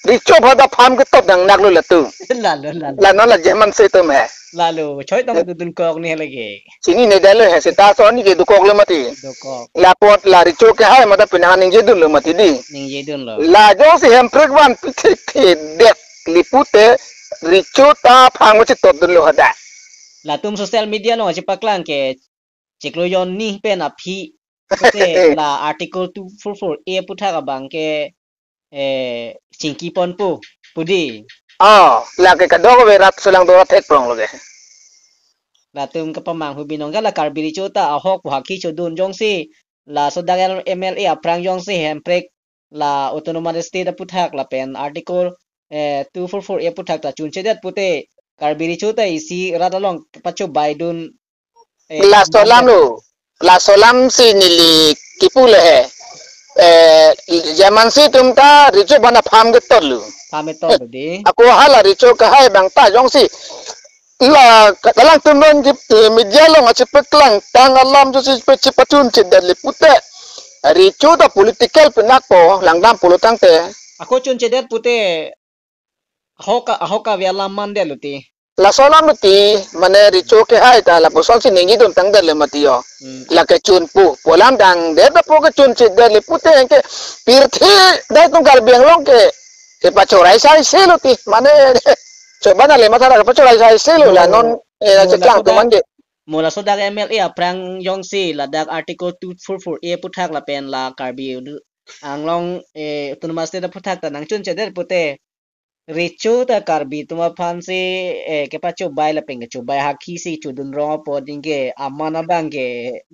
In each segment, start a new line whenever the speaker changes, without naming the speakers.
rico pada paham ke top dang nak lu latu
lalu
la non la jaman se tu me
lalu choi tong dudun kok ni lagi
sini ne dalo he se ta so ni ke du kok lu mati
dokok
la pot la rico ke hai mata pinaning je du lu mati di
ning jedun lo
la jo si hem pregwan te dek lipute rico ta phang chi top du lu hada
la tum social media lo chipaklang ke chiklo yon ni pen api te la article 244 a putha ka bang ke chingki pon pu pudi
la ke ka do we rat sulang do thek prong lo ge
la tum ka pamang hu binong la karbiri chota ahok wa ki chodun jong si la sodagal MLA aprang jong si hemprek la autonomous state puthak la pen article 244 a puthak ta chunche dat pute karbiri chota isi radalong pacho baidun
la solam si nili kipule he zaman si tumta rico bana pham ge tolu
pame to di
aku hala rico ka hai bang ta jong si la dalang tumon di media lo ngaci peklang tang alam jo si pecipatun cedali pute rico da political penako langdam pulutang te
ako chunche dat pute ahoka viala mandeluti
la solam ti mane rico ke hai ta la posol si ningi dum tang dal matio la ke chun pu polam dang de da po ke chun cedali pute ke pirthi dai tung gal biang long ke pachorai sai selo ti mane coba na le matara pachorai sai selo la non ceklang tu manje
mula sodak MLA aprang yong si ladak article 244 a puthak la pen la karbi anglong autonomous state puthak ta nang chun cheder pute richo ta karbi tuma phansi ke pacho bai la peng chu bai hakhi si chudun ro po dingge amana bangge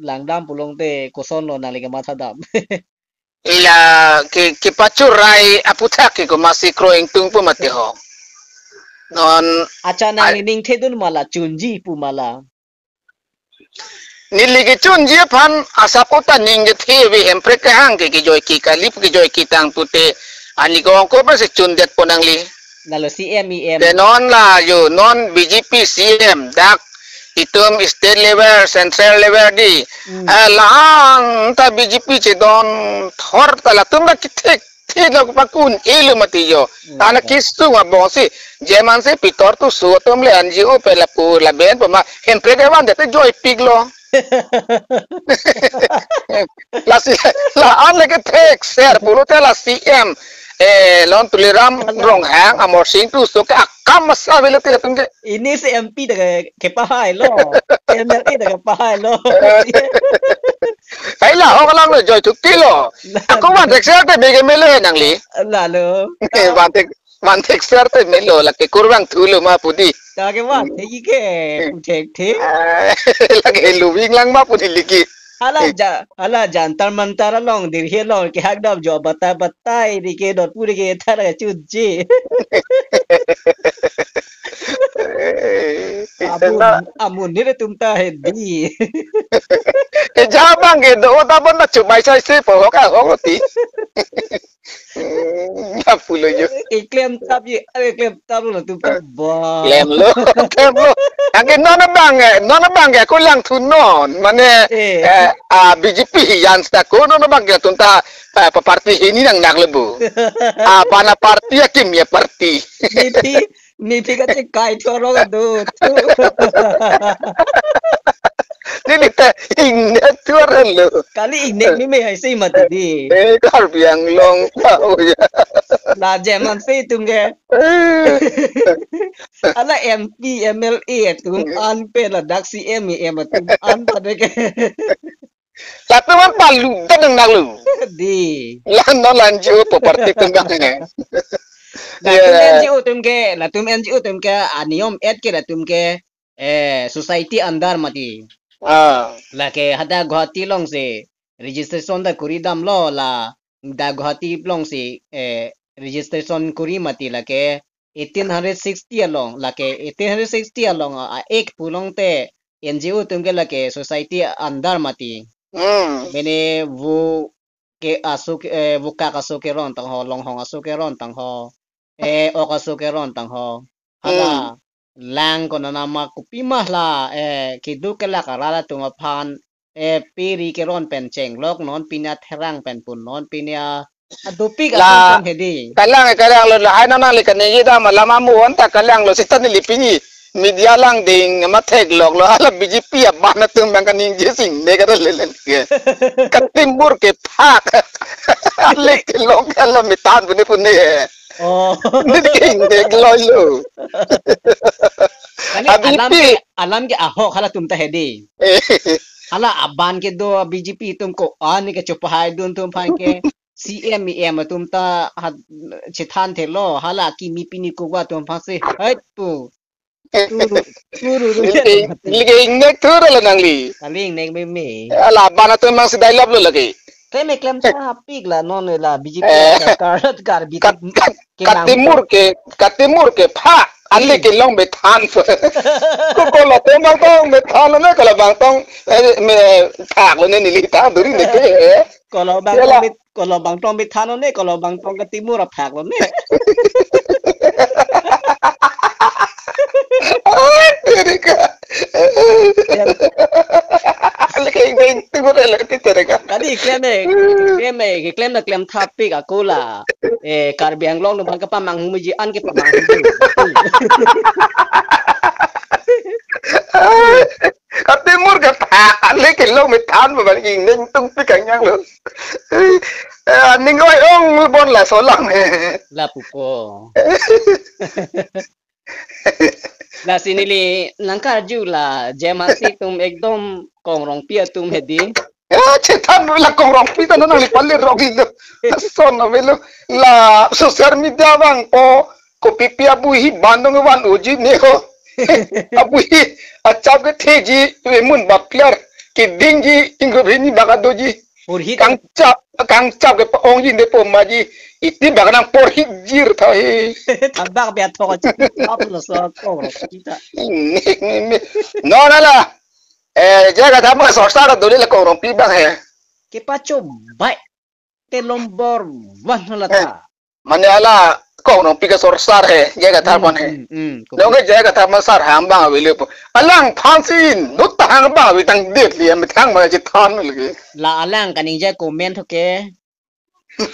langdam pulong te koson lo na le matha dam
ila ke pachurai aputhak ke ko masih kroing tung pu mati ho non
acha nang ning thedun mala chunji pu mala
nili ke chunji phan asapota ning je thewe hempre ke hang ke joy ki kalip ke joy ki tang pute ani ko ko pa se chundet ponangli
nalo CMEM
de non la yo non BJP CM dak itum state level central level di lang ta BJP che don thor tala tum na kithek thila ko pakun ilu mati yo ana kisu wa bosi jeman se pitor tu suotum le NGO pe la pu la ben pa hempre ke wan de joy piglo la an le ke tek ser pulu te la CM lon tuliram rong hang amor sing tu so ke akam masa velo te tungge
ini si MP daga ke pahai lo MLA daga pahai lo
ai la ho lang lo joy tu ti lo aku wan tek ser te bege mele nang li
lalu
wan tek ser te melo la ke kurwang thulu ma pudi
kage wan te ke putek the
lagi lubing lang ma pudi liki
hala jantar mantar long dir he long ke hak dab jo bata di ke dot puri ke thara chuji amun ni tumta he di
jabang ke do ta bon na chubai sai se po ka ho ti ya pulo yo
iklem tab lo tumta ba
lem lo angke nona bang ko lang thun non mane BJP yan sta ko nona bang tunta pa parti ini nang nak lebu pana parti ya kim ya parti
nipi ka te kai thoro ga do
ni te ingne tuar lo
kali ingne mi me hai sei mat di
kar biang long pa ya
la jeman sei tunge ala MP MLA tum an pe la dak CMEM tum an pa de ke
satu man palu dan nak lu
di
lan no lanju po parti tengah ne
la tum NGO tum ke aniom et ke la tum ke society andar mati la ke hada guwahati long se registration da kuri dam lo la da guwahati long se registration kuri mati la ke 1860 along la ke 1860 along ek pulong te NGO tum ke la ke society andar mati mene wo ke asuk wo ka asuk ke ron tang ho long hong asuk ke ron tang ho ok asuk ke ron tang ho hada lang ko na nama kupi mahla kidu ke la karala tunga phan piri ke ron pen cheng lok non pinya therang pen pun non pinya Adopik
La
atum hedi.
kalang lo la hai na le kan ye da ma lama mu on ta kalang lo sitan li pini media lang ding ma thek lok lo hala BJP ba na tum bang kan je sing ne ka le le ke katimur ke phak ale ke lo kala mitan bune pune
Oh.
nit ke ne lo lo
Kani
BJP
alam ke ahok hala tum ta hedi. Hala aban ke do BJP tum ko ani ke chupahai dun tum phan ke CMEM tum ta chithan the lo hala ki mi pini ko wa tum phan se hai tu turu turu ya tum hati.
Lagi nek thur la nang li
Kaling nek me.
ala ba na tum mang si dialogue lo lagi
Kaya may claim ta pig la non la BJP la sarkar kar
kat
bitik
kat
ke mang
katimur ke pha alle ke long be than ko la te mang tong me than na ko la bang tong me thak lo ne ni li ta duri ne ke ya la
kalau bang tong bit thano ne kalau bang tong ke timur phak lo ne.
Tere ka alle ke ing tu ko le tere ka
Tadi klaim na klaim ta pig aku la kar biang long no bang ka pamang humuji an ke pamang humuji.
katimur ke pha alle ke long me than ba bang ing ning tung pi kang yang lo ning oi ong bon la so lang
La pupo. La sinili langkar ju la jemasi tum ekdom kong rong pia tum hedi.
che than la kong rong pi ta na li palle rong lo so na velo la social media bang ko pipi abu hi bandong wan uji ne ho abu hi acha ke the ji mun bakler ki dingi ingo bini bagadoji
Purhi
kang chap ke ong ji ne po ma ji iti baganang por hi jir tha hi
tambak biar thok apa lo so kong rong kita.
no na la jaga tha ma so sa do le kong rong pi bang he
Kita coba te lombor wan la ta.
mane ala kong rong pi ka sor sar he jaga tha kon he no ke jaga tha ma sar ham bang wi le po alang phansin no ta hang ba wi tang det li am thang ma ji than le ge
La alang kaning ja komen thoke.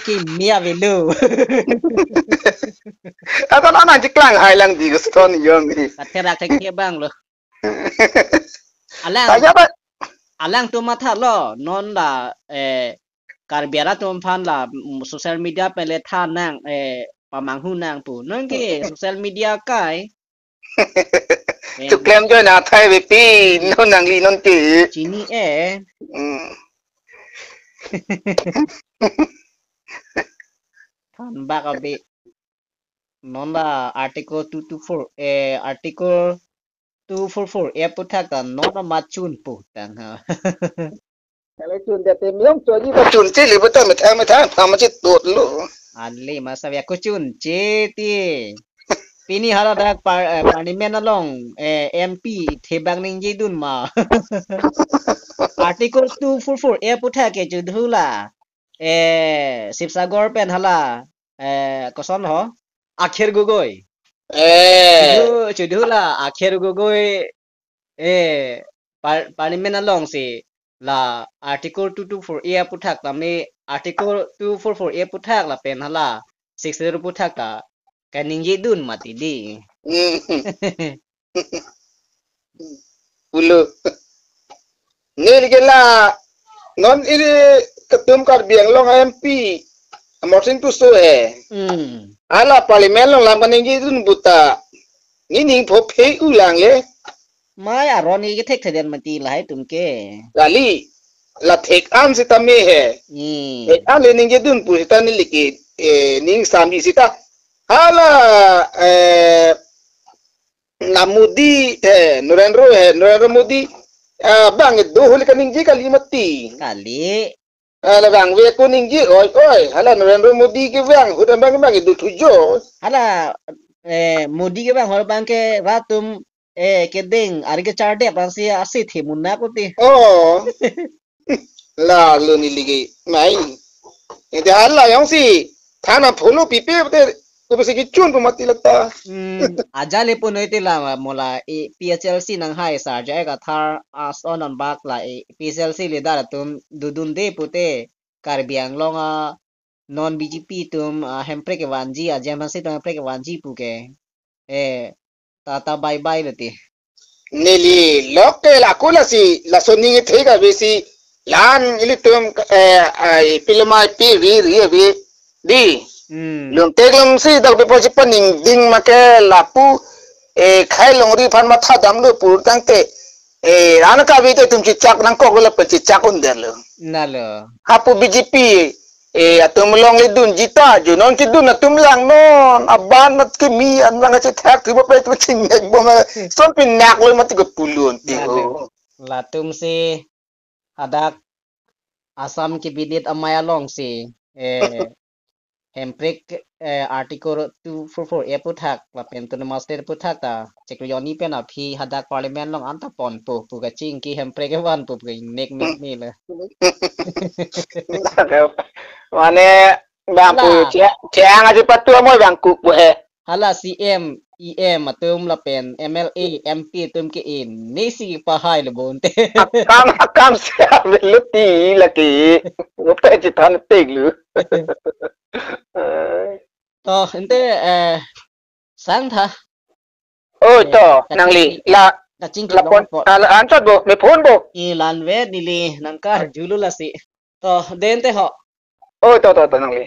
Ki mia velu.
ata na na ji klang hai lang di ga ston yong ni
Katera ke bang lo.
ta
Alang
ja ba
alang tu mata lo non la kar biara tu phan la social media pe le tha nang pamang hu nang pu non ke social media kai
tu klem jo na thai we pi no nang li non ti
chini than ba ka be non la article 224 article 244 e pu tha ka non la ma chun pu tang ha
ale chun de te myong cho ji ba chun chi li ba ta ma thang pha ma chi tot lo
ali masa ya ko chun che ti Pini hala dak parliament along MP thebang ning ji dun ma article 244 e putha ke judhula sipsagor pen hala koson ho akhir gogoi judhula akhir gogoi parliament along si la article 224 e putha tamni article 244 e putha la pen hala 60 putha ka kaning ji dun mati di
ulo ngel ke la non iri ketum kar biang long MP amorsin tu so he ala parliament long lam kaning ji dun buta ni ning pho phe ulang le
mai aroni ke thek theden mati lai tum ke
lali la thek an si ta me he thek an le ning ji dun pu ta ni liki ning sam ji sita hala namudi Narendra Modi bang do hul kaning ji kali mati
kali
ala bang we ko ning ji oi hala Narendra Modi ke bang hudan bang du tujo
hala modi ke bang hor bang ke ratum ke ding ari ke charde bang si asi thi munna ko ti
oh la lu ni ligi mai ide hala yang si thana pholo pipe te ko basi ki chun ko mati lata
ajale po noite la mola PHLC nang hai sar ja ka thar as on bak la PHLC le dar tum dudun de pute kar biang longa non BGP tum hempre ke wanji a jam hasi tum hempre ke wanji pu ke ta bye bye le ti
nili loke la kula si la soni the ga be si lan ili tum pilma pi ri be di lum teglum si dal be posi paning ding ma ke la pu khai long ri phan ma tha dam lu pu tang te ran ka be te tum chi chak nang ko la pe chi chak un der lo
na lo
hapu BGP atum long le dun jita ju non ki dun atum lang non aban mat ki mi an lang che thak tu pe tu ching nek bo ma son pin nak lo mat ko pulun ti o
la tum si hadak asam ki bidit amaya long si hemprik article 244 e puthak la pen tu master puthak ta chekyoni pen a phi hadak parliament long anta pon pu ga ching ki hemprik ke wan pu ge nek mi le
mane bang pu che aja patu mo bang ku bo he
hala CM EM atum la pen MLA MP tum ke in ni si pa hai le bon te
akam sia lu ti la ki ngo pe chi tan te lu
to ente sang tha
ôi to nang li la
ka ching
la pon an chot bo me phun bo
i lan ve ni li nang ka julu la si to den te ho
ôi to nang li